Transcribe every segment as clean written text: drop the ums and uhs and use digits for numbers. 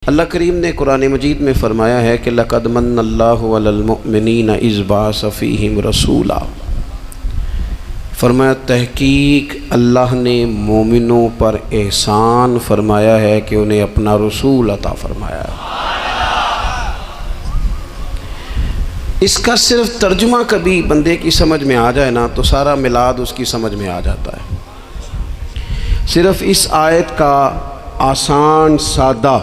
اللہ کریم نے قرآن مجید میں فرمایا ہے کہ لَقَدْ مَنَّ اللَّهُ عَلَى الْمُؤْمِنِينَ إِذْ بَعَثَ فِيهِمْ رَسُولًا، فرمایا تحقیق اللہ نے مومنوں پر احسان فرمایا ہے کہ انہیں اپنا رسول عطا فرمایا ہے۔ اس کا صرف ترجمہ کبھی بندے کی سمجھ میں آ جائے نا تو سارا میلاد اس کی سمجھ میں آ جاتا ہے۔ صرف اس آیت کا آسان سادہ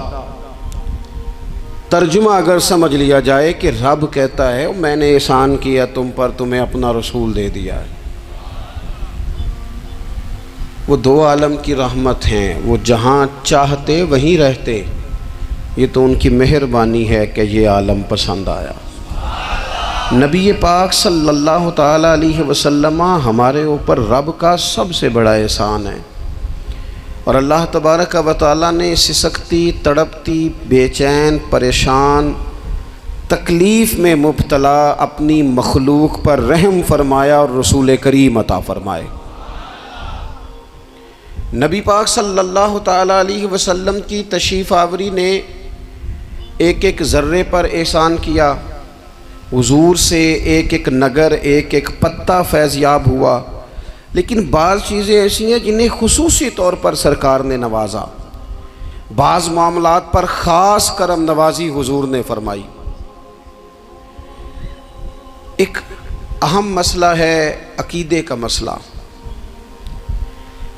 ترجمہ اگر سمجھ لیا جائے کہ رب کہتا ہے میں نے احسان کیا تم پر، تمہیں اپنا رسول دے دیا ہے۔ وہ دو عالم کی رحمت ہیں، وہ جہاں چاہتے وہیں رہتے، یہ تو ان کی مہربانی ہے کہ یہ عالم پسند آیا۔ نبی پاک صلی اللہ تعالیٰ علیہ وسلم ہمارے اوپر رب کا سب سے بڑا احسان ہے، اور اللہ تبارک و تعالیٰ نے سسکتی، تڑپتی، بے چین، پریشان، تکلیف میں مبتلا اپنی مخلوق پر رحم فرمایا اور رسول کریم عطا فرمائے۔ نبی پاک صلی اللہ تعالیٰ علیہ وسلم کی تشریف آوری نے ایک ایک ذرے پر احسان کیا، حضور سے ایک ایک نگر، ایک ایک پتا فیضیاب ہوا، لیکن بعض چیزیں ایسی ہیں جنہیں خصوصی طور پر سرکار نے نوازا، بعض معاملات پر خاص کرم نوازی حضور نے فرمائی۔ ایک اہم مسئلہ ہے عقیدے کا مسئلہ۔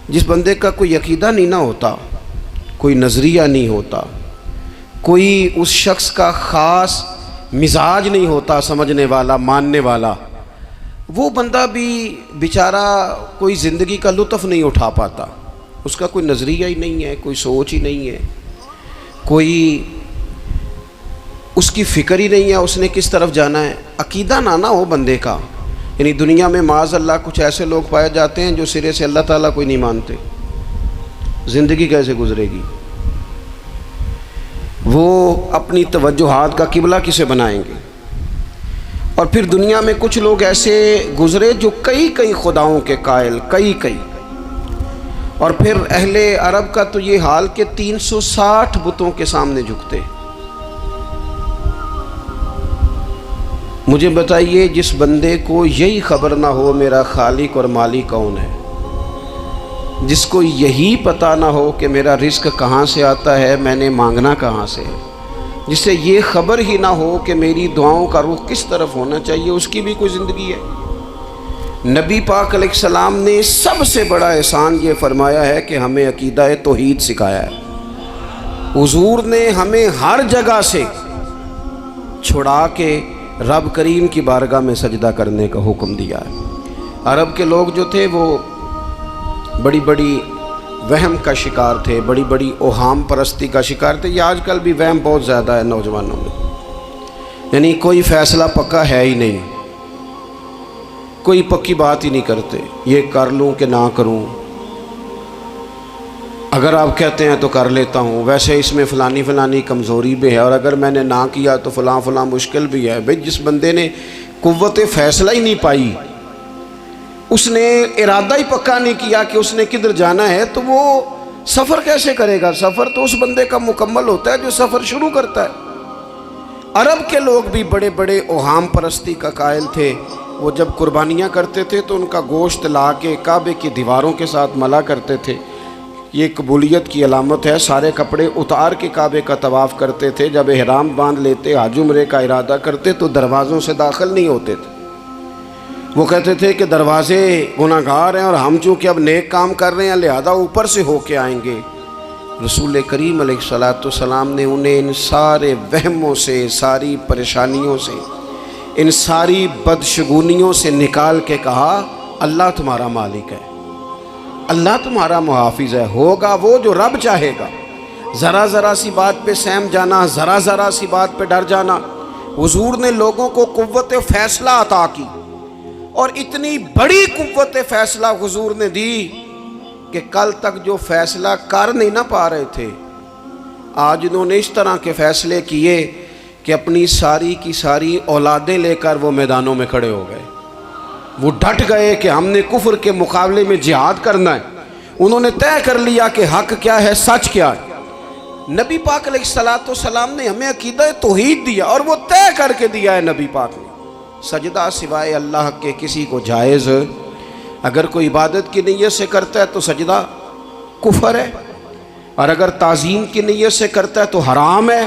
جس بندے کا کوئی عقیدہ نہیں نہ ہوتا، کوئی نظریہ نہیں ہوتا، کوئی اس شخص کا خاص مزاج نہیں ہوتا سمجھنے والا، ماننے والا، وہ بندہ بھی بیچارہ کوئی زندگی کا لطف نہیں اٹھا پاتا۔ اس کا کوئی نظریہ ہی نہیں ہے، کوئی سوچ ہی نہیں ہے، کوئی اس کی فکر ہی نہیں ہے اس نے کس طرف جانا ہے۔ عقیدہ نہ ہو بندے کا، یعنی دنیا میں معاذ اللہ کچھ ایسے لوگ پائے جاتے ہیں جو سرے سے اللہ تعالیٰ کوئی نہیں مانتے، زندگی کیسے گزرے گی؟ وہ اپنی توجہات کا قبلہ کسے بنائیں گے؟ اور پھر دنیا میں کچھ لوگ ایسے گزرے جو کئی خداؤں کے قائل، کئی، اور پھر اہل عرب کا تو یہ حال کہ 360 بتوں کے سامنے جھکتے۔ مجھے بتائیے جس بندے کو یہی خبر نہ ہو میرا خالق اور مالک کون ہے، جس کو یہی پتہ نہ ہو کہ میرا رزق کہاں سے آتا ہے، میں نے مانگنا کہاں سے ہے، جس سے یہ خبر ہی نہ ہو کہ میری دعاؤں کا رخ کس طرف ہونا چاہیے، اس کی بھی کوئی زندگی ہے؟ نبی پاک علیہ السلام نے سب سے بڑا احسان یہ فرمایا ہے کہ ہمیں عقیدہ توحید سکھایا ہے۔ حضور نے ہمیں ہر جگہ سے چھڑا کے رب کریم کی بارگاہ میں سجدہ کرنے کا حکم دیا ہے۔ عرب کے لوگ جو تھے وہ بڑی بڑی وہم کا شکار تھے، بڑی بڑی اوہام پرستی کا شکار تھے۔ یہ آج کل بھی وہم بہت زیادہ ہے نوجوانوں میں، یعنی کوئی فیصلہ پکا ہے ہی نہیں، کوئی پکی بات ہی نہیں کرتے، یہ کر لوں کہ نہ کروں، اگر آپ کہتے ہیں تو کر لیتا ہوں، ویسے اس میں فلانی کمزوری بھی ہے، اور اگر میں نے نہ کیا تو فلاں مشکل بھی ہے۔ بھئی جس بندے نے قوت فیصلہ ہی نہیں پائی، اس نے ارادہ ہی پکا نہیں کیا کہ اس نے کدھر جانا ہے، تو وہ سفر کیسے کرے گا؟ سفر تو اس بندے کا مکمل ہوتا ہے جو سفر شروع کرتا ہے۔ عرب کے لوگ بھی بڑے بڑے اوہام پرستی کا قائل تھے۔ وہ جب قربانیاں کرتے تھے تو ان کا گوشت لا کے کعبے کی دیواروں کے ساتھ ملا کرتے تھے، یہ قبولیت کی علامت ہے۔ سارے کپڑے اتار کے کعبے کا طواف کرتے تھے، جب احرام باندھ لیتے، حج عمرے کا ارادہ کرتے تو دروازوں سے داخل نہیں ہوتے تھے۔ وہ کہتے تھے کہ دروازے گناہگار ہیں اور ہم چونکہ اب نیک کام کر رہے ہیں لہذا اوپر سے ہو کے آئیں گے۔ رسول کریم علیہ السلام نے انہیں ان سارے وہموں سے، ساری پریشانیوں سے، ان ساری بدشگونیوں سے نکال کے کہا اللہ تمہارا مالک ہے، اللہ تمہارا محافظ ہے، ہوگا وہ جو رب چاہے گا۔ ذرا سی بات پہ سہم جانا، ذرا سی بات پہ ڈر جانا۔ حضور نے لوگوں کو قوت فیصلہ عطا کی، اور اتنی بڑی قوت فیصلہ حضور نے دی کہ کل تک جو فیصلہ کر نہیں نہ پا رہے تھے، آج انہوں نے اس طرح کے فیصلے کیے کہ اپنی ساری کی ساری اولادیں لے کر وہ میدانوں میں کھڑے ہو گئے۔ وہ ڈٹ گئے کہ ہم نے کفر کے مقابلے میں جہاد کرنا ہے۔ انہوں نے طے کر لیا کہ حق کیا ہے، سچ کیا ہے۔ نبی پاک علیہ السلام نے ہمیں عقیدہ توحید دیا اور وہ طے کر کے دیا ہے نبی پاک نے، سجدہ سوائے اللہ کے کسی کو جائز، اگر کوئی عبادت کی نیت سے کرتا ہے تو سجدہ کفر ہے، اور اگر تعظیم کی نیت سے کرتا ہے تو حرام ہے۔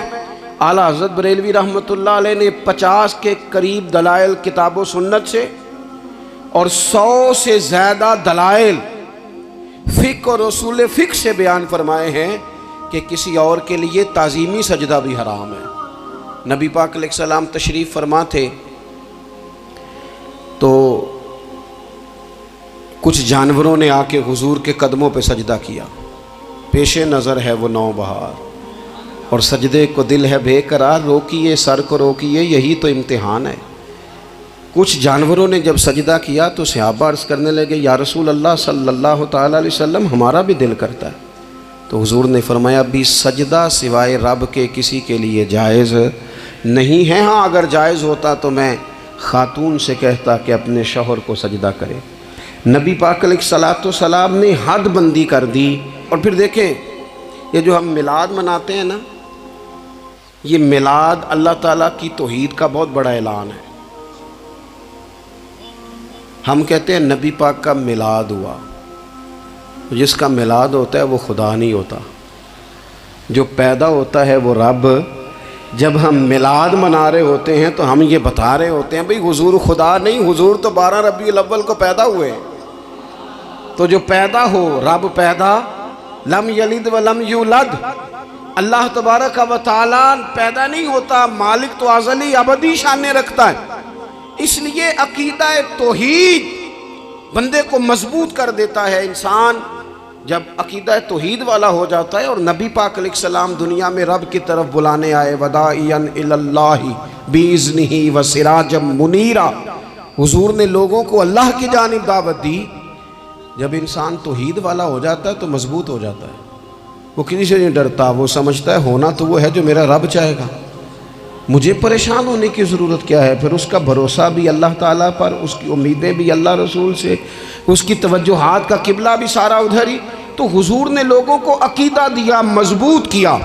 اعلیٰ حضرت بریلوی رحمۃ اللہ علیہ نے 50 کے قریب دلائل کتاب و سنت سے اور 100 سے زیادہ دلائل فقہ اور اصول فقہ سے بیان فرمائے ہیں کہ کسی اور کے لیے تعظیمی سجدہ بھی حرام ہے۔ نبی پاک علیہ السلام تشریف فرما تھے تو کچھ جانوروں نے آ کے حضور کے قدموں پہ سجدہ کیا، پیش نظر ہے وہ نوبہار اور سجدے کو دل ہے بے قرار، روکیے سر کو روکیے یہی تو امتحان ہے۔ کچھ جانوروں نے جب سجدہ کیا تو صحابہ عرض کرنے لگے یا رسول اللہ صلی اللہ تعالیٰ علیہ وسلم ہمارا بھی دل کرتا ہے، تو حضور نے فرمایا بھی سجدہ سوائے رب کے کسی کے لیے جائز نہیں ہے، ہاں اگر جائز ہوتا تو میں خاتون سے کہتا کہ اپنے شوہر کو سجدہ کرے۔ نبی پاک علیہ السلام نے حد بندی کر دی۔ اور پھر دیکھیں یہ جو ہم میلاد مناتے ہیں نا، یہ میلاد اللہ تعالیٰ کی توحید کا بہت بڑا اعلان ہے۔ ہم کہتے ہیں نبی پاک کا میلاد ہوا، جس کا میلاد ہوتا ہے وہ خدا نہیں ہوتا، جو پیدا ہوتا ہے وہ رب۔ جب ہم میلاد منا رہے ہوتے ہیں تو ہم یہ بتا رہے ہوتے ہیں بھئی حضور خدا نہیں، حضور تو 12 ربیع الاول کو پیدا ہوئے، تو جو پیدا ہو رب پیدا، لم یلد ولم یولد، اللہ تبارک و تعالیٰ پیدا نہیں ہوتا، مالک تو ازلی ابدی شان رکھتا ہے۔ اس لیے عقیدہ توحید بندے کو مضبوط کر دیتا ہے۔ انسان جب عقیدہ توحید والا ہو جاتا ہے، اور نبی پاک علیہ السلام دنیا میں رب کی طرف بلانے آئے، وداعیا الی اللہ باذنہ وسراجا منیرا، حضور نے لوگوں کو اللہ کی جانب دعوت دی۔ جب انسان توحید والا ہو جاتا ہے تو مضبوط ہو جاتا ہے، وہ کسی سے نہیں ڈرتا، وہ سمجھتا ہے ہونا تو وہ ہے جو میرا رب چاہے گا، مجھے پریشان ہونے کی ضرورت کیا ہے۔ پھر اس کا بھروسہ بھی اللہ تعالیٰ پر، اس کی امیدیں بھی اللہ رسول سے، اس کی توجہات کا قبلہ بھی سارا ادھر ہی۔ تو حضور نے لوگوں کو عقیدہ دیا، مضبوط کیا۔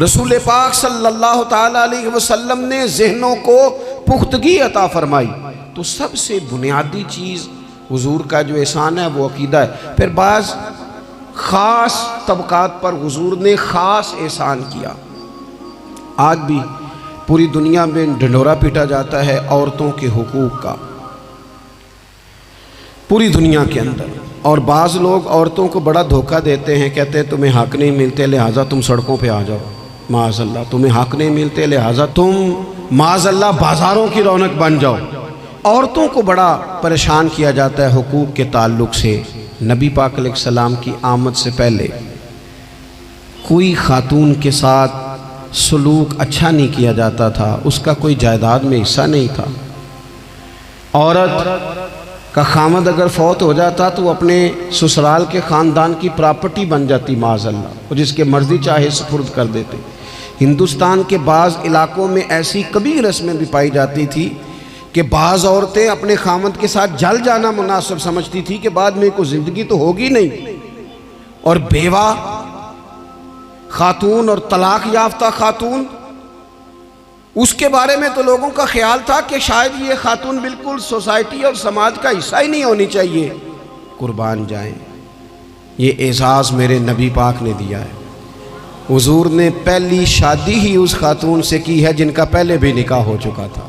رسول پاک صلی اللہ تعالیٰ علیہ وسلم نے ذہنوں کو پختگی عطا فرمائی۔ تو سب سے بنیادی چیز حضور کا جو احسان ہے وہ عقیدہ ہے۔ پھر بعض خاص طبقات پر حضور نے خاص احسان کیا۔ آج بھی پوری دنیا میں ڈھنڈورا پیٹا جاتا ہے عورتوں کے حقوق کا، پوری دنیا کے اندر، اور بعض لوگ عورتوں کو بڑا دھوکہ دیتے ہیں، کہتے ہیں تمہیں حق نہیں ملتے لہٰذا تم سڑکوں پہ آ جاؤ، معاذ اللہ، تمہیں حق نہیں ملتے لہٰذا تم معاذ اللہ بازاروں کی رونق بن جاؤ۔ عورتوں کو بڑا پریشان کیا جاتا ہے حقوق کے تعلق سے۔ نبی پاک علیہ السلام کی آمد سے پہلے کوئی خاتون کے ساتھ سلوک اچھا نہیں کیا جاتا تھا، اس کا کوئی جائیداد میں حصہ نہیں تھا۔ عورت کا خامد اگر فوت ہو جاتا تو وہ اپنے سسرال کے خاندان کی پراپرٹی بن جاتی، معاذ اللہ، اور جس کے مرضی چاہے سپرد کر دیتے۔ ہندوستان کے بعض علاقوں میں ایسی کبھی رسمیں بھی پائی جاتی تھی کہ بعض عورتیں اپنے خامد کے ساتھ جل جانا مناسب سمجھتی تھی کہ بعد میں کوئی زندگی تو ہوگی نہیں، اور بیوہ خاتون اور طلاق یافتہ خاتون، اس کے بارے میں تو لوگوں کا خیال تھا کہ شاید یہ خاتون بالکل سوسائٹی اور سماج کا حصہ ہی نہیں ہونی چاہیے۔ قربان جائیں، یہ اعزاز میرے نبی پاک نے دیا ہے۔ حضور نے پہلی شادی ہی اس خاتون سے کی ہے جن کا پہلے بھی نکاح ہو چکا تھا،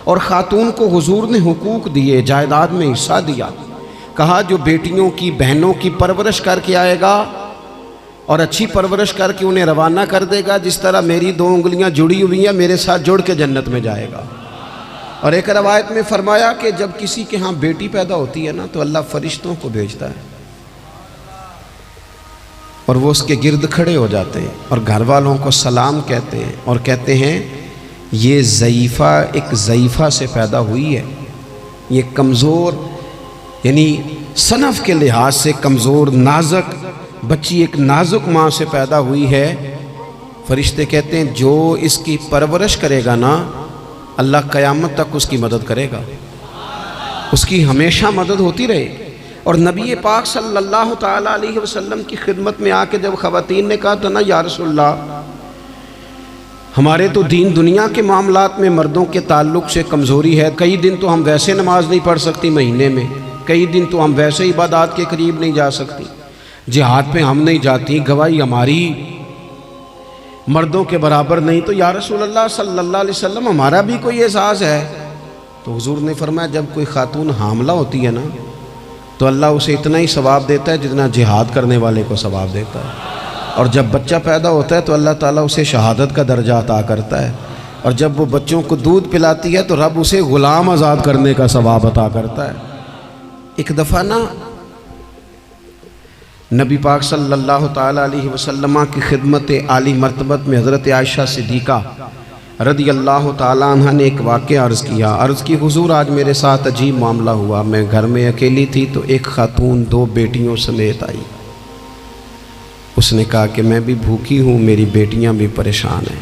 اور خاتون کو حضور نے حقوق دیے، جائیداد میں حصہ دیا۔ کہا جو بیٹیوں کی بہنوں کی پرورش کر کے آئے گا اور اچھی پرورش کر کے انہیں روانہ کر دے گا، جس طرح میری 2 انگلیاں جڑی ہوئی ہیں میرے ساتھ جڑ کے جنت میں جائے گا۔ اور ایک روایت میں فرمایا کہ جب کسی کے ہاں بیٹی پیدا ہوتی ہے نا تو اللہ فرشتوں کو بھیجتا ہے، اور وہ اس کے گرد کھڑے ہو جاتے ہیں اور گھر والوں کو سلام کہتے ہیں، اور کہتے ہیں یہ ضعیفہ ایک ضعیفہ سے پیدا ہوئی ہے، یہ کمزور یعنی صنف کے لحاظ سے کمزور نازک بچی ایک نازک ماں سے پیدا ہوئی ہے۔ فرشتے کہتے ہیں جو اس کی پرورش کرے گا نا اللہ قیامت تک اس کی مدد کرے گا، اس کی ہمیشہ مدد ہوتی رہے۔ اور نبی پاک صلی اللہ تعالیٰ علیہ وسلم کی خدمت میں آ کے جب خواتین نے کہا تھا نا یا رسول اللہ ہمارے تو دین دنیا کے معاملات میں مردوں کے تعلق سے کمزوری ہے، کئی دن تو ہم ویسے نماز نہیں پڑھ سکتی مہینے میں، کئی دن تو ہم ویسے عبادات کے قریب نہیں جا سکتی، جہاد پہ ہم نہیں جاتی، گواہی ہماری مردوں کے برابر نہیں، تو یا رسول اللہ صلی اللہ علیہ وسلم ہمارا بھی کوئی اعزاز ہے؟ تو حضور نے فرمایا جب کوئی خاتون حاملہ ہوتی ہے نا تو اللہ اسے اتنا ہی ثواب دیتا ہے جتنا جہاد کرنے والے کو ثواب دیتا ہے، اور جب بچہ پیدا ہوتا ہے تو اللہ تعالیٰ اسے شہادت کا درجہ عطا کرتا ہے، اور جب وہ بچوں کو دودھ پلاتی ہے تو رب اسے غلام آزاد کرنے کا ثواب عطا کرتا ہے۔ ایک دفعہ نا نبی پاک صلی اللہ تعالیٰ علیہ وسلم کی خدمت عالی مرتبت میں حضرت عائشہ صدیقہ رضی اللہ تعالیٰ عنہ نے ایک واقعہ عرض کی حضور آج میرے ساتھ عجیب معاملہ ہوا، میں گھر میں اکیلی تھی تو ایک خاتون 2 بیٹیوں سمیت آئی، اس نے کہا کہ میں بھی بھوکی ہوں، میری بیٹیاں بھی پریشان ہیں،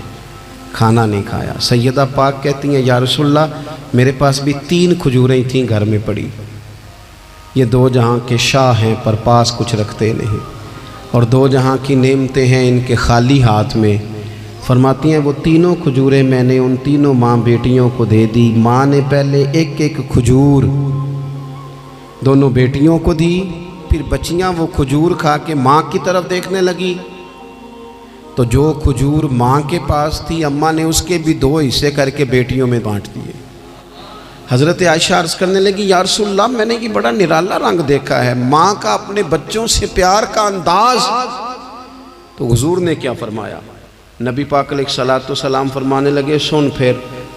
کھانا نہیں کھایا۔ سیدہ پاک کہتی ہیں یا رسول اللہ میرے پاس بھی 3 کھجوریں تھیں گھر میں پڑی، یہ 2 جہاں کے شاہ ہیں پر پاس کچھ رکھتے نہیں، اور 2 جہاں کی نعمتیں ہیں ان کے خالی ہاتھ میں۔ فرماتی ہیں وہ 3 کھجوریں میں نے ان 3 ماں بیٹیوں کو دے دی، ماں نے پہلے ایک کھجور دونوں بیٹیوں کو دی، پھر بچیاں وہ کھجور کھا کے ماں کی طرف دیکھنے لگی تو جو کھجور ماں کے پاس تھی اماں نے اس کے بھی 2 حصے کر کے بیٹیوں میں بانٹ دیے۔ حضرت عائشہ عرض کرنے لگی یا رسول اللہ میں نے یہ بڑا نرالا رنگ دیکھا ہے، ماں کا اپنے بچوں سے پیار کا انداز۔ تو حضور نے کیا فرمایا؟ نبی پاک علیہ الصلوۃ والسلام فرمانے لگے سن پھر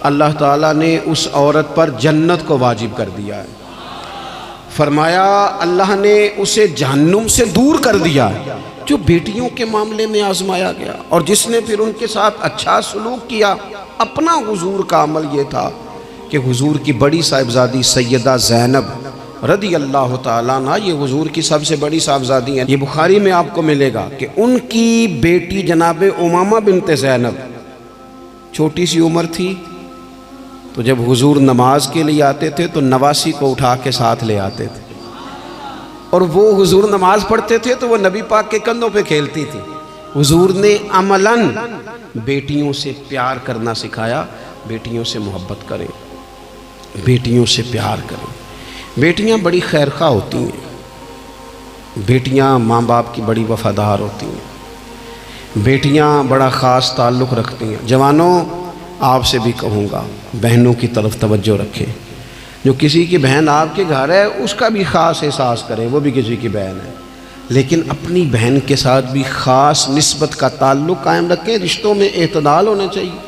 اللہ تعالیٰ نے اس عورت پر جنت کو واجب کر دیا ہے، فرمایا اللہ نے اسے جہنم سے دور کر دیا جو بیٹیوں کے معاملے میں آزمایا گیا، اور جس نے پھر ان کے ساتھ اچھا سلوک کیا۔ اپنا حضور کا عمل یہ تھا کہ حضور کی بڑی صاحبزادی سیدہ زینب رضی اللہ تعالیٰ عنہ، یہ حضور کی سب سے بڑی صاحبزادی ہیں، یہ بخاری میں آپ کو ملے گا کہ ان کی بیٹی جناب امامہ بنت زینب چھوٹی سی عمر تھی، تو جب حضور نماز کے لیے آتے تھے تو نواسی کو اٹھا کے ساتھ لے آتے تھے، اور وہ حضور نماز پڑھتے تھے تو وہ نبی پاک کے کندھوں پہ کھیلتی تھی۔ حضور نے عملاً بیٹیوں سے پیار کرنا سکھایا، بیٹیوں سے محبت کریں، بیٹیوں سے پیار کریں۔ بیٹیاں بڑی خیرخواہ ہوتی ہیں، بیٹیاں ماں باپ کی بڑی وفادار ہوتی ہیں، بیٹیاں بڑا خاص تعلق رکھتی ہیں۔ جوانوں آپ سے بھی کہوں گا بہنوں کی طرف توجہ رکھیں، جو کسی کی بہن آپ کے گھر ہے اس کا بھی خاص احساس کریں، وہ بھی کسی کی بہن ہے، لیکن اپنی بہن کے ساتھ بھی خاص نسبت کا تعلق قائم رکھیں، رشتوں میں اعتدال ہونا چاہیے۔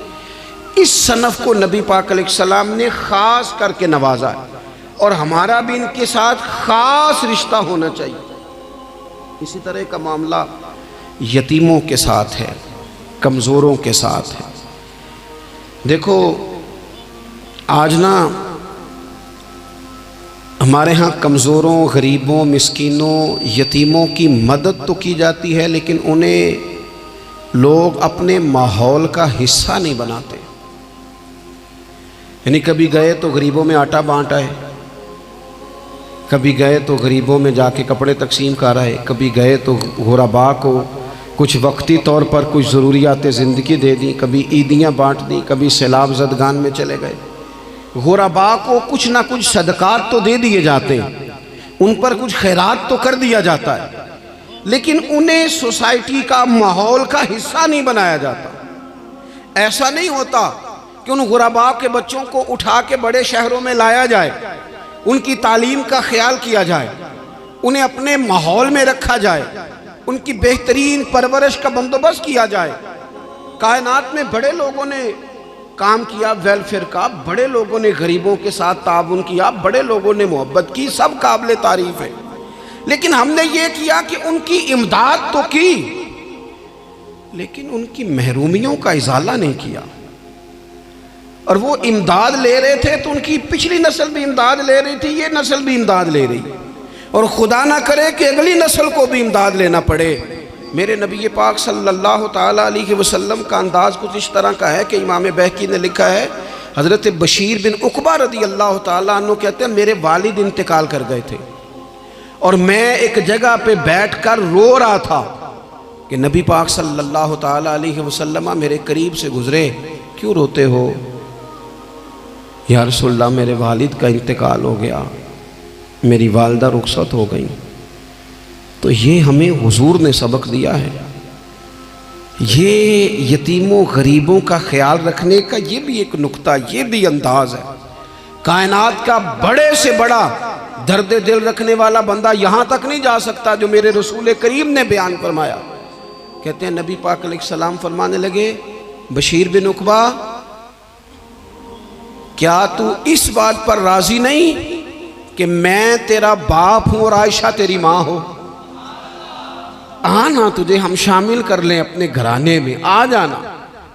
اس صنف کو نبی پاک علیہ السلام نے خاص کر کے نوازا ہے، اور ہمارا بھی ان کے ساتھ خاص رشتہ ہونا چاہیے۔ اسی طرح کا معاملہ یتیموں کے ساتھ ہے، کمزوروں کے ساتھ ہے۔ دیکھو آج نا ہمارے ہاں کمزوروں، غریبوں، مسکینوں، یتیموں کی مدد تو کی جاتی ہے، لیکن انہیں لوگ اپنے ماحول کا حصہ نہیں بناتے۔ یعنی کبھی گئے تو غریبوں میں آٹا بانٹ آئے، کبھی گئے تو غریبوں میں جا کے کپڑے تقسیم کر آئے، کبھی گئے تو غرباء کو کچھ وقتی طور پر کچھ ضروریات زندگی دے دیں، کبھی عیدیاں بانٹ دیں، کبھی سیلاب زدگان میں چلے گئے۔ غرباء کو کچھ نہ کچھ صدقات تو دے دیے جاتے ہیں، ان پر کچھ خیرات تو کر دیا جاتا ہے، لیکن انہیں سوسائٹی کا ماحول کا حصہ نہیں بنایا جاتا۔ ایسا نہیں ہوتا کہ ان غرباء کے بچوں کو اٹھا کے بڑے شہروں میں لایا جائے، ان کی تعلیم کا خیال کیا جائے، انہیں اپنے ماحول میں رکھا جائے، ان کی بہترین پرورش کا بندوبست کیا جائے۔ کائنات میں بڑے لوگوں نے کام کیا ویلفیئر کا، بڑے لوگوں نے غریبوں کے ساتھ تعاون کیا، بڑے لوگوں نے محبت کی، سب قابل تعریف ہے، لیکن ہم نے یہ کیا کہ ان کی امداد تو کی، لیکن ان کی محرومیوں کا ازالہ نہیں کیا۔ اور وہ امداد لے رہے تھے تو ان کی پچھلی نسل بھی امداد لے رہی تھی، یہ نسل بھی امداد لے رہی، اور خدا نہ کرے کہ اگلی نسل کو بھی امداد لینا پڑے۔ میرے نبی پاک صلی اللہ تعالیٰ علیہ وسلم کا انداز کچھ اس طرح کا ہے کہ امام بہقی نے لکھا ہے، حضرت بشیر بن عقبہ رضی اللہ تعالیٰ عنہ کہتے ہیں میرے والد انتقال کر گئے تھے، اور میں ایک جگہ پہ بیٹھ کر رو رہا تھا کہ نبی پاک صلی اللہ تعالیٰ علیہ وسلم میرے قریب سے گزرے، کیوں روتے ہو؟ یا رسول اللہ میرے والد کا انتقال ہو گیا، میری والدہ رخصت ہو گئی۔ تو یہ ہمیں حضور نے سبق دیا ہے، یہ یتیموں غریبوں کا خیال رکھنے کا یہ بھی ایک نقطہ، یہ بھی انداز ہے۔ کائنات کا بڑے سے بڑا درد دل رکھنے والا بندہ یہاں تک نہیں جا سکتا جو میرے رسول کریم نے بیان فرمایا۔ کہتے ہیں نبی پاک علیہ السلام فرمانے لگے، بشیر بن عقبہ کیا تو اس بات پر راضی نہیں کہ میں تیرا باپ ہوں اور عائشہ تیری ماں ہو؟ آنا تجھے ہم شامل کر لیں اپنے گھرانے میں، آ جانا،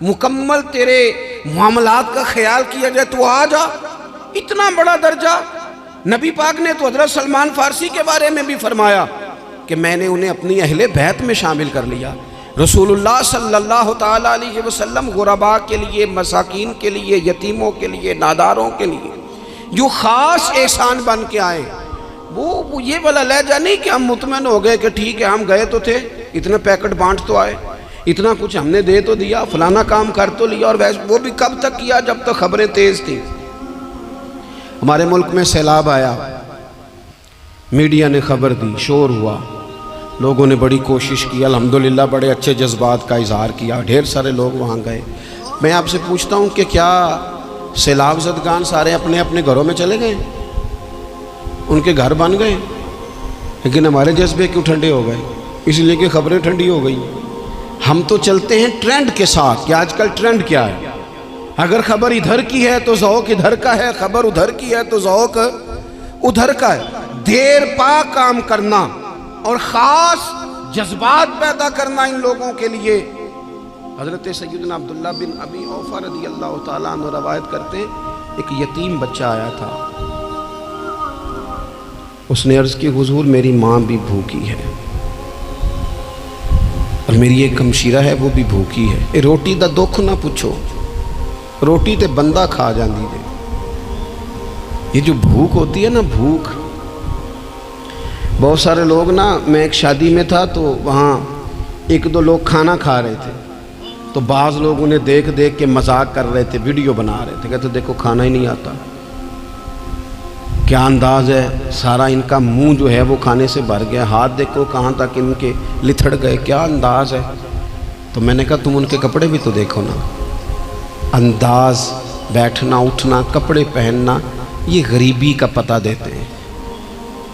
مکمل تیرے معاملات کا خیال کیا جائے، تو آ جا۔ اتنا بڑا درجہ نبی پاک نے تو حضرت سلمان فارسی کے بارے میں بھی فرمایا کہ میں نے انہیں اپنی اہل بیت میں شامل کر لیا۔ رسول اللہ صلی اللہ تعالیٰ علیہ وسلم غرباء کے لیے، مساکین کے لیے، یتیموں کے لیے، ناداروں کے لیے جو خاص احسان بن کے آئے، وہ یہ والا لہجہ نہیں کہ ہم مطمئن ہو گئے کہ ٹھیک ہے ہم گئے تو تھے، اتنے پیکٹ بانٹ تو آئے، اتنا کچھ ہم نے دے تو دیا، فلانا کام کر تو لیا، اور وہ بھی کب تک کیا؟ جب تک خبریں تیز تھیں۔ ہمارے ملک میں سیلاب آیا، میڈیا نے خبر دی، شور ہوا، لوگوں نے بڑی کوشش کی، الحمدللہ بڑے اچھے جذبات کا اظہار کیا، ڈھیر سارے لوگ وہاں گئے۔ میں آپ سے پوچھتا ہوں کہ کیا سیلاب زدگان سارے اپنے اپنے گھروں میں چلے گئے؟ ان کے گھر بن گئے؟ لیکن ہمارے جذبے کیوں ٹھنڈے ہو گئے؟ اس لیے کہ خبریں ٹھنڈی ہو گئی۔ ہم تو چلتے ہیں ٹرینڈ کے ساتھ کہ آج کل ٹرینڈ کیا ہے، اگر خبر ادھر کی ہے تو ذوق ادھر کا ہے، خبر ادھر کی ہے تو ذوق ادھر کا ہے۔ دیر پا کام کرنا اور خاص جذبات پیدا کرنا ان لوگوں کے لیے۔ حضرت سیدنا عبداللہ بن ابی اوفا رضی اللہ تعالیٰ عنہ روایت کرتے ہیں، ایک یتیم بچہ آیا تھا، اس نے عرض کی حضور میری ماں بھی بھوکی ہے اور میری ایک ہمشیرہ ہے وہ بھی بھوکی ہے، اے روٹی دا دکھ نہ پوچھو، روٹی تے بندہ کھا جاندی دے۔ یہ جو بھوک ہوتی ہے نا، بھوک، بہت سارے لوگ نا، میں ایک شادی میں تھا تو وہاں ایک دو لوگ کھانا کھا رہے تھے، تو بعض لوگ انہیں دیکھ دیکھ کے مذاق کر رہے تھے، ویڈیو بنا رہے تھے، کہتے دیکھو کھانا ہی نہیں آتا، کیا انداز ہے، سارا ان کا منہ جو ہے وہ کھانے سے بھر گیا، ہاتھ دیکھو کہاں تک ان کے لتھڑ گئے، کیا انداز ہے۔ تو میں نے کہا تم ان کے کپڑے بھی تو دیکھو نا، انداز، بیٹھنا اٹھنا، کپڑے پہننا، یہ غریبی کا پتہ دیتے ہیں۔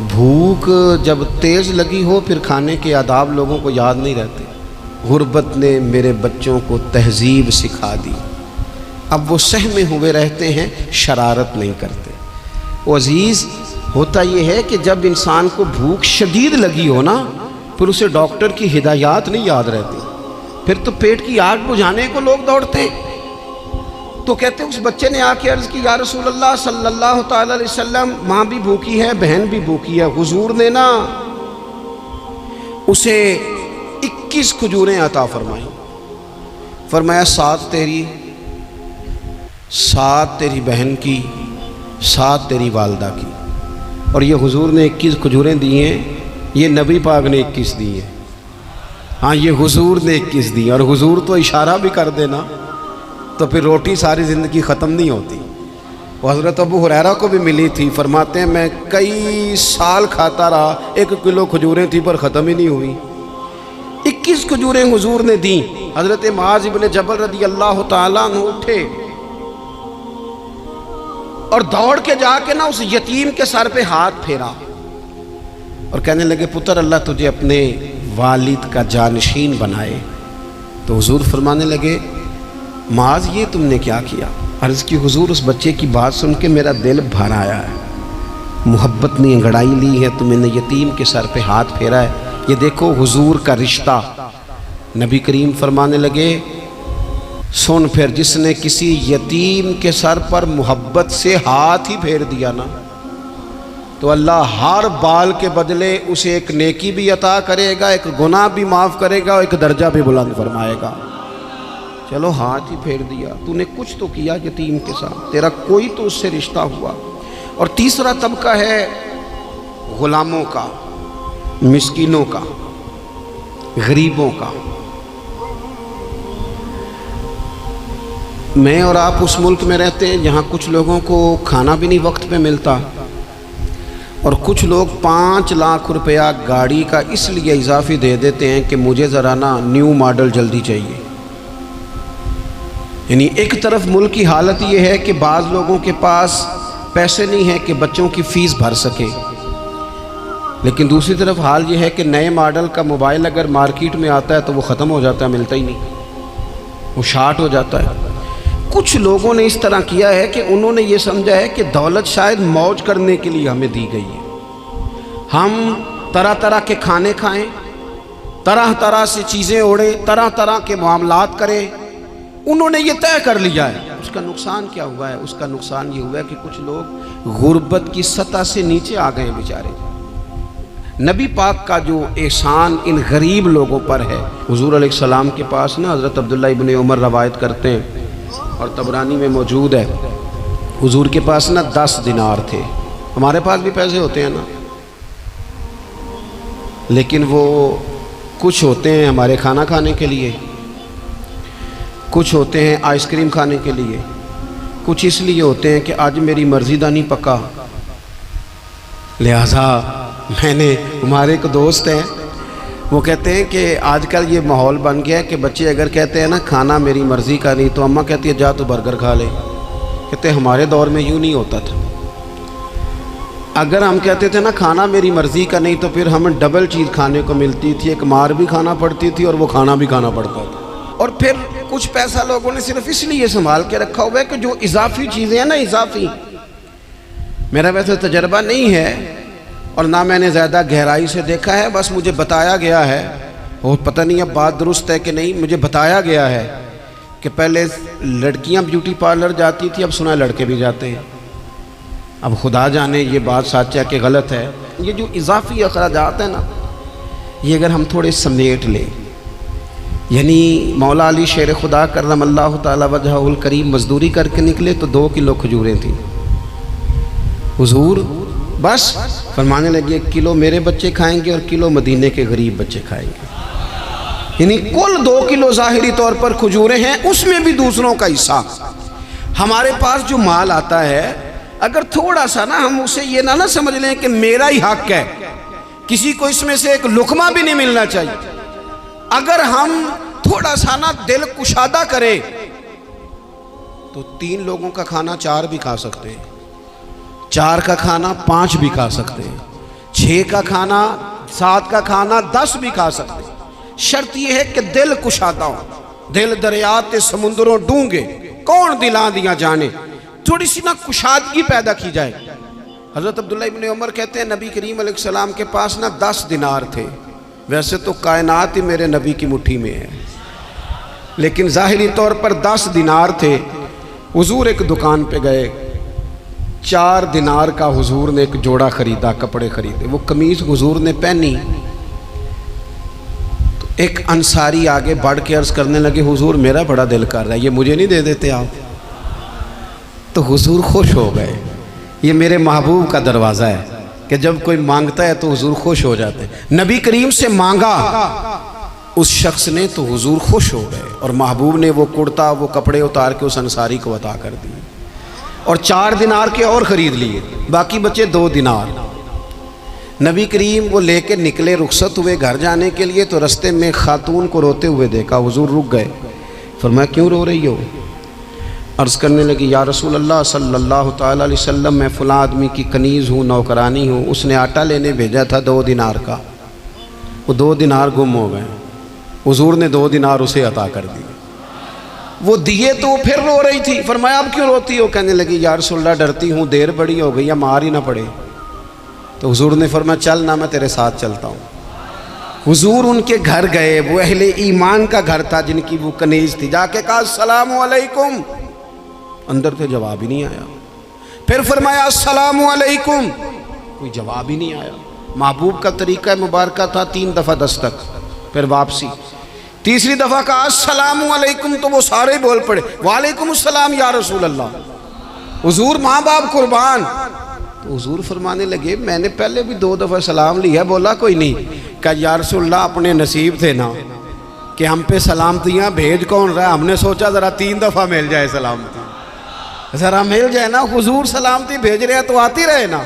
بھوک جب تیز لگی ہو پھر کھانے کے آداب لوگوں کو یاد نہیں رہتے۔ غربت نے میرے بچوں کو تہذیب سکھا دی، اب وہ سہمے ہوئے رہتے ہیں، شرارت نہیں کرتے۔ وہ عزیز، ہوتا یہ ہے کہ جب انسان کو بھوک شدید لگی ہو نا، پھر اسے ڈاکٹر کی ہدایات نہیں یاد رہتی، پھر تو پیٹ کی آگ بجھانے کو لوگ دوڑتے ہیں۔ تو کہتے ہیں اس بچے نے آ کے عرض کی، یا رسول اللہ صلی اللہ تعالیٰ علیہ وسلم ماں بھی بھوکی ہے، بہن بھی بھوکی ہے۔ حضور نے نا اسے 21 کھجوریں عطا فرمائیں، فرمایا 7 تیری، 7 تیری بہن کی، 7 تیری والدہ کی۔ اور یہ حضور نے 21 کھجوریں دی ہیں، یہ نبی پاک نے 21 دی ہیں۔ ہاں یہ حضور نے 21 دی، اور حضور تو اشارہ بھی کر دینا تو پھر روٹی ساری زندگی ختم نہیں ہوتی۔ وہ حضرت ابو ہریرہ کو بھی ملی تھی، فرماتے ہیں میں کئی سال کھاتا رہا، 1 کلو کھجوریں تھی پر ختم ہی نہیں ہوئی۔ 21 کھجوریں حضور نے دیں۔ حضرت معاذ بن جبل رضی اللہ تعالیٰ عنہ اٹھے اور دوڑ کے جا کے نا اس یتیم کے سر پہ ہاتھ پھیرا اور کہنے لگے پتر اللہ تجھے اپنے والد کا جانشین بنائے۔ تو حضور فرمانے لگے معاذ یہ تم نے کیا کیا؟ عرض کی حضور اس بچے کی بات سن کے میرا دل بھر آیا ہے، محبت نے انگڑائی لی ہے تو میں نے یتیم کے سر پہ ہاتھ پھیرا ہے، یہ دیکھو حضور کا رشتہ۔ نبی کریم فرمانے لگے سن پھر جس نے کسی یتیم کے سر پر محبت سے ہاتھ ہی پھیر دیا نا تو اللہ ہر بال کے بدلے اسے ایک نیکی بھی عطا کرے گا، ایک گناہ بھی معاف کرے گا اور ایک درجہ بھی بلند فرمائے گا۔ چلو ہاتھ ہی پھیر دیا، تو نے کچھ تو کیا یتیم کے ساتھ، تیرا کوئی تو اس سے رشتہ ہوا۔ اور تیسرا طبقہ ہے غلاموں کا، مسکینوں کا، غریبوں کا۔ میں اور آپ اس ملک میں رہتے ہیں جہاں کچھ لوگوں کو کھانا بھی نہیں وقت پہ ملتا، اور کچھ لوگ 5 لاکھ روپیہ گاڑی کا اس لیے اضافی دے دیتے ہیں کہ مجھے ذرا نا نیو ماڈل جلدی چاہیے۔ یعنی ایک طرف ملک کی حالت یہ ہے کہ بعض لوگوں کے پاس پیسے نہیں ہیں کہ بچوں کی فیس بھر سکے، لیکن دوسری طرف حال یہ ہے کہ نئے ماڈل کا موبائل اگر مارکیٹ میں آتا ہے تو وہ ختم ہو جاتا ہے، ملتا ہی نہیں، وہ شارٹ ہو جاتا ہے۔ کچھ لوگوں نے اس طرح کیا ہے کہ انہوں نے یہ سمجھا ہے کہ دولت شاید موج کرنے کے لیے ہمیں دی گئی ہے، ہم طرح طرح کے کھانے کھائیں، طرح طرح سے چیزیں اوڑھیں، طرح طرح کے معاملات کریں۔ انہوں نے یہ طے کر لیا ہے۔ اس کا نقصان کیا ہوا ہے؟ اس کا نقصان یہ ہوا ہے کہ کچھ لوگ غربت کی سطح سے نیچے آ گئے ہیں بیچارے۔ نبی پاک کا جو احسان ان غریب لوگوں پر ہے، حضور علیہ السلام کے پاس نا حضرت عبداللہ ابن عمر روایت کرتے ہیں اور طبرانی میں موجود ہے، حضور کے پاس نا 10 دینار تھے۔ ہمارے پاس بھی پیسے ہوتے ہیں نا، لیکن وہ کچھ ہوتے ہیں ہمارے کھانا کھانے کے لیے، کچھ ہوتے ہیں آئس کریم کھانے کے لیے، کچھ اس لیے ہوتے ہیں کہ آج میری مرضی دا نہیں پکا، لہٰذا میں نے، ہمارے ایک دوست ہیں وہ کہتے ہیں کہ آج کل یہ ماحول بن گیا ہے کہ بچے اگر کہتے ہیں نا کھانا میری مرضی کا نہیں، تو اماں کہتی ہے جا تو برگر کھا لے۔ کہتے ہیں ہمارے دور میں یوں نہیں ہوتا تھا، اگر ہم کہتے تھے نا کھانا میری مرضی کا نہیں تو پھر ہمیں ڈبل چیز کھانے کو ملتی تھی، ایک مار بھی کھانا پڑتی تھی اور وہ کھانا بھی کھانا پڑتا تھا۔ اور پھر کچھ پیسہ لوگوں نے صرف اس لیے سنبھال کے رکھا ہوا ہے کہ جو اضافی چیزیں ہیں نا، اضافی، میرا ویسے تجربہ نہیں ہے اور نہ میں نے زیادہ گہرائی سے دیکھا ہے، بس مجھے بتایا گیا ہے، اور پتہ نہیں اب بات درست ہے کہ نہیں، مجھے بتایا گیا ہے کہ پہلے لڑکیاں بیوٹی پارلر جاتی تھی، اب سنا ہے لڑکے بھی جاتے ہیں۔ اب خدا جانے یہ بات سچ ہے کہ غلط ہے۔ یہ جو اضافی اخراجات ہیں نا، یہ اگر ہم تھوڑے سمیٹ لیں، یعنی مولا علی شیر خدا کرم اللہ تعالی وجہہ الکریم مزدوری کر کے نکلے تو 2 کلو کھجوریں تھیں، حضور بس فرمانے لگے 1 کلو میرے بچے کھائیں گے اور کلو مدینے کے غریب بچے کھائیں گے، یعنی کل 2 کلو ظاہری طور پر کھجوریں ہیں، اس میں بھی دوسروں کا حصہ۔ ہمارے پاس جو مال آتا ہے، اگر تھوڑا سا نا ہم اسے یہ نہ سمجھ لیں کہ میرا ہی حق ہے، کسی کو اس میں سے ایک لقمہ بھی نہیں ملنا چاہیے، اگر ہم تھوڑا سا نا دل کشادہ کریں تو 3 لوگوں کا کھانا 4 بھی کھا سکتے ہیں، 4 کا کھانا 5 بھی کھا سکتے ہیں، 6 کا کھانا 7 کا کھانا 10 بھی کھا سکتے ہیں۔ شرط یہ ہے کہ دل کشادہ ہو، دل دریات سمندروں ڈونگے کون دلاں دیا جانے، تھوڑی سی نا کشادگی پیدا کی جائے۔ حضرت عبداللہ ابن عمر کہتے ہیں نبی کریم علیہ السلام کے پاس نا 10 دینار تھے، ویسے تو کائنات ہی میرے نبی کی مٹھی میں ہے، لیکن ظاہری طور پر 10 دینار تھے۔ حضور ایک دکان پہ گئے، 4 دینار کا حضور نے ایک جوڑا خریدا، کپڑے خریدے، وہ قمیض حضور نے پہنی تو ایک انصاری آگے بڑھ کے عرض کرنے لگے حضور میرا بڑا دل کر رہا ہے، یہ مجھے نہیں دے دیتے آپ؟ تو حضور خوش ہو گئے۔ یہ میرے محبوب کا دروازہ ہے کہ جب کوئی مانگتا ہے تو حضور خوش ہو جاتے ہیں۔ نبی کریم سے مانگا اس شخص نے تو حضور خوش ہو گئے، اور محبوب نے وہ کرتا، وہ کپڑے اتار کے اس انصاری کو عطا کر دیے، اور 4 دینار کے اور خرید لیے، باقی بچے 2 دینار۔ نبی کریم وہ لے کے نکلے، رخصت ہوئے گھر جانے کے لیے، تو رستے میں خاتون کو روتے ہوئے دیکھا، حضور رک گئے، فرمایا کیوں رو رہی ہو؟ عرض کرنے لگی یا رسول اللہ صلی اللہ تعالی علیہ وسلم میں فلاں آدمی کی کنیز ہوں، نوکرانی ہوں، اس نے آٹا لینے بھیجا تھا 2 دینار کا، وہ 2 دینار گم ہو گئے، حضور نے 2 دینار اسے عطا کر دیے، وہ دیے تو وہ پھر رو رہی تھی، فرمایا اب کیوں روتی ہو؟ کہنے لگی یا رسول اللہ ڈرتی ہوں دیر بڑی ہو گئی یا مار ہی نہ پڑے۔ تو حضور نے فرمایا چل نہ میں تیرے ساتھ چلتا ہوں۔ حضور ان کے گھر گئے، وہ اہل ایمان کا گھر تھا جن کی وہ کنیز تھی، جا کے کہا السلام علیکم، اندر سے جواب ہی نہیں آیا، پھر فرمایا السلام علیکم، کوئی جواب ہی نہیں آیا۔ محبوب کا طریقہ مبارکہ تھا 3 دفعہ دستک، پھر واپسی، تیسری دفعہ کہا السلام علیکم تو وہ سارے بول پڑے وعلیکم السلام یا رسول اللہ، حضور ماں باپ قربان۔ تو حضور فرمانے لگے میں نے پہلے بھی 2 دفعہ سلام لیا، بولا کوئی نہیں۔ کہا یا رسول اللہ اپنے نصیب تھے نا کہ ہم پہ سلامتیاں بھیج کون رہا ہے، ہم نے سوچا ذرا 3 دفعہ مل جائے سلامتی، ذرا مل جائے نا، حضور سلامتی بھیج رہے ہیں تو آتی رہے نا۔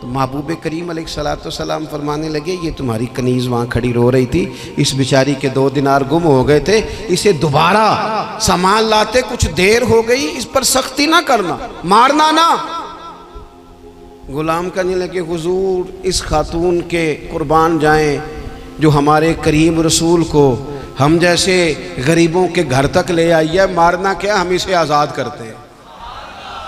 تو محبوب کریم علیہ السلام فرمانے لگے یہ تمہاری کنیز وہاں کھڑی رو رہی تھی، اس بیچاری کے 2 دینار گم ہو گئے تھے، اسے دوبارہ سامان لاتے کچھ دیر ہو گئی، اس پر سختی نہ کرنا، مارنا نہ۔ غلام کہنے لگے حضور اس خاتون کے قربان جائیں جو ہمارے کریم رسول کو ہم جیسے غریبوں کے گھر تک لے آئی ہے، مارنا کیا، ہم اسے آزاد کرتے ہیں،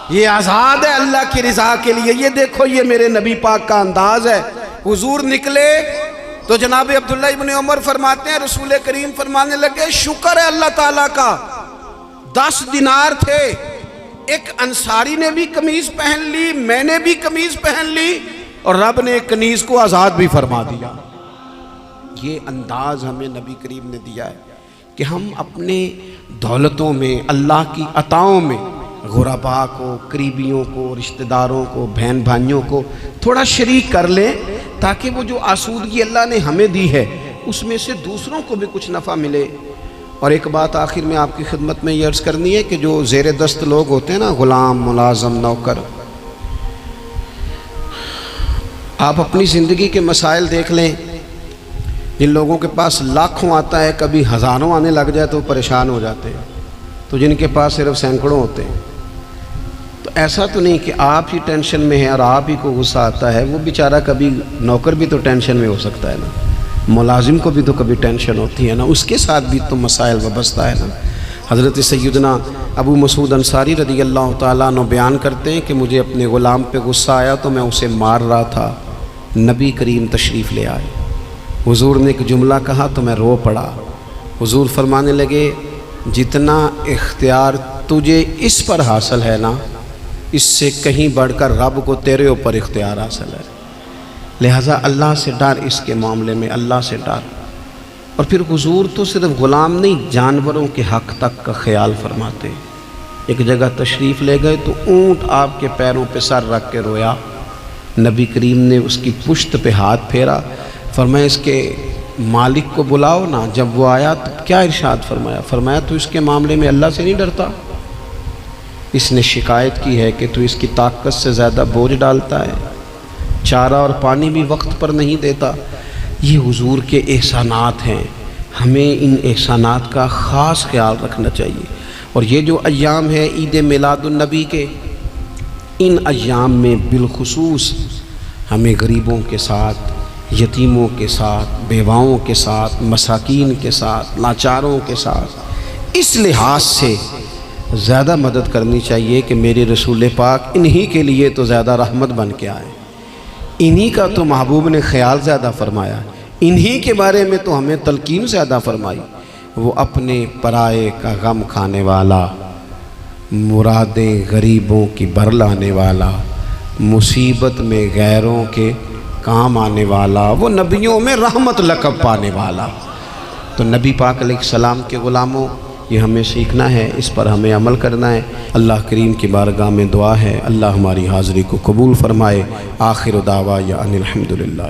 یہ آزاد ہے اللہ کی رضا کے لیے۔ یہ دیکھو یہ میرے نبی پاک کا انداز ہے۔ حضور نکلے تو جناب عبداللہ ابن عمر فرماتے ہیں رسول کریم فرمانے لگے شکر ہے اللہ تعالیٰ کا، 10 دینار تھے، ایک انصاری نے بھی قمیض پہن لی، میں نے بھی قمیض پہن لی، اور رب نے ایک کنیز کو آزاد بھی فرما دیا۔ یہ انداز ہمیں نبی کریم نے دیا ہے کہ ہم اپنے دولتوں میں، اللہ کی عطاؤں میں غرباء کو، قریبیوں کو، رشتہ داروں کو، بہن بھائیوں کو تھوڑا شریک کر لیں، تاکہ وہ جو آسودگی اللہ نے ہمیں دی ہے اس میں سے دوسروں کو بھی کچھ نفع ملے۔ اور ایک بات آخر میں آپ کی خدمت میں یہ عرض کرنی ہے کہ جو زیر دست لوگ ہوتے ہیں نا، غلام، ملازم، نوکر، آپ اپنی زندگی کے مسائل دیکھ لیں، جن لوگوں کے پاس لاکھوں آتا ہے کبھی ہزاروں آنے لگ جائے تو پریشان ہو جاتے ہیں، تو جن کے پاس صرف سینکڑوں ہوتے ہیں، تو ایسا تو نہیں کہ آپ ہی ٹینشن میں ہیں اور آپ ہی کو غصہ آتا ہے، وہ بیچارہ کبھی نوکر بھی تو ٹینشن میں ہو سکتا ہے نا، ملازم کو بھی تو کبھی ٹینشن ہوتی ہے نا، اس کے ساتھ بھی تو مسائل وابستہ ہے نا۔ حضرت سیدنا ابو مسعود انصاری رضی اللہ تعالیٰ عنہ بیان کرتے ہیں کہ مجھے اپنے غلام پہ غصہ آیا تو میں اسے مار رہا تھا، نبی کریم تشریف لے آئے، حضور نے ایک جملہ کہا تو میں رو پڑا۔ حضور فرمانے لگے جتنا اختیار تجھے اس پر حاصل ہے نا، اس سے کہیں بڑھ کر رب کو تیرے اوپر اختیار حاصل ہے، لہٰذا اللہ سے ڈر، اس کے معاملے میں اللہ سے ڈر۔ اور پھر حضور تو صرف غلام نہیں، جانوروں کے حق تک کا خیال فرماتے۔ ایک جگہ تشریف لے گئے تو اونٹ آپ کے پیروں پہ سر رکھ کے رویا، نبی کریم نے اس کی پشت پہ ہاتھ پھیرا، فرمایا اس کے مالک کو بلاؤ نا۔ جب وہ آیا تو کیا ارشاد فرمایا؟ فرمایا تو اس کے معاملے میں اللہ سے نہیں ڈرتا، اس نے شکایت کی ہے کہ تو اس کی طاقت سے زیادہ بوجھ ڈالتا ہے، چارہ اور پانی بھی وقت پر نہیں دیتا۔ یہ حضور کے احسانات ہیں، ہمیں ان احسانات کا خاص خیال رکھنا چاہیے۔ اور یہ جو ایام ہے عید میلاد النبی کے، ان ایام میں بالخصوص ہمیں غریبوں کے ساتھ، یتیموں کے ساتھ، بیواؤں کے ساتھ، مساکین کے ساتھ، لاچاروں کے ساتھ اس لحاظ سے زیادہ مدد کرنی چاہیے کہ میرے رسول پاک انہی کے لیے تو زیادہ رحمت بن کے آئے، انہی کا تو محبوب نے خیال زیادہ فرمایا، انہی کے بارے میں تو ہمیں تلقین زیادہ فرمائی۔ وہ اپنے پرائے کا غم کھانے والا، مرادیں غریبوں کی برلانے والا، مصیبت میں غیروں کے کام آنے والا، وہ نبیوں میں رحمت لقب پانے والا۔ تو نبی پاک علیہ السلام کے غلاموں، یہ ہمیں سیکھنا ہے، اس پر ہمیں عمل کرنا ہے۔ اللہ کریم کی بارگاہ میں دعا ہے اللہ ہماری حاضری کو قبول فرمائے۔ آخر دعوانا ان الحمدللہ۔